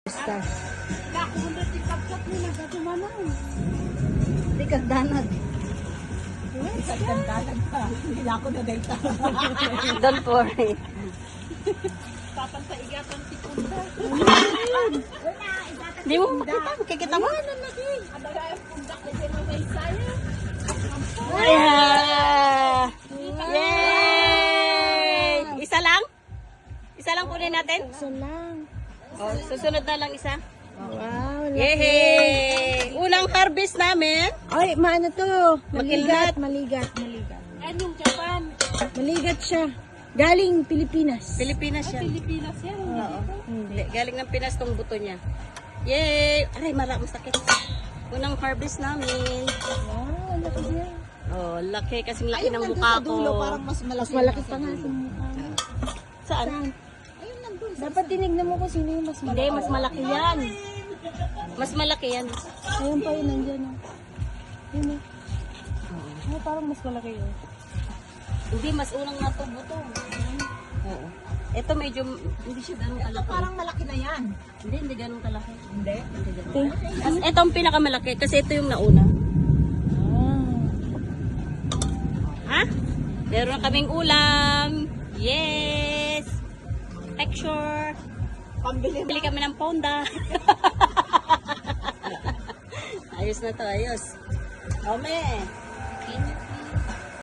Basta. Ako mo tikap-kap mo na gatumanan. Di kagdanag. Kagdanag pa. Hindi ako na data. Don't worry. Papantaigatang tikunda. Di mo makita. Makikita mo. Adaga yung pundak na siya may saya. Yeah! Yay! Isa lang? Isa lang kunin natin? Isa lang. Oh, susunod na lang isa. Wow. Yay! Unang harvest namin. Ay, maano to? Makilnat. Maligat. Yan yung Japan. Maligat siya. Galing Pilipinas. Pilipinas siya. Pilipinas yan. Oo. Galing ng Pinas tong buto niya. Yay! Aray, masakit. Unang harvest namin. Wow, laki niya. Oh, laki kasing laki ng mukha ko. Mas malaki pa nga sa mukha. Saan? Dapat tinignan mo kung sino yung mas Hindi, mas malaki yan. Mas malaki yan. Ayun pa yun, nandyan. Yun eh. Parang mas malaki yun. Hindi, mas unang natubo to. Oo. Ito medyo, hindi siya ganun kalaki. Parang malaki na yan. Hindi ganun kalaki. Hindi? Hindi ganun. Ito ang pinakamalaki kasi ito yung nauna. Ha? Meron na kaming ulam. Yes! Texture. Bili kami ng ponda. Ayos na to, ayos. Ome.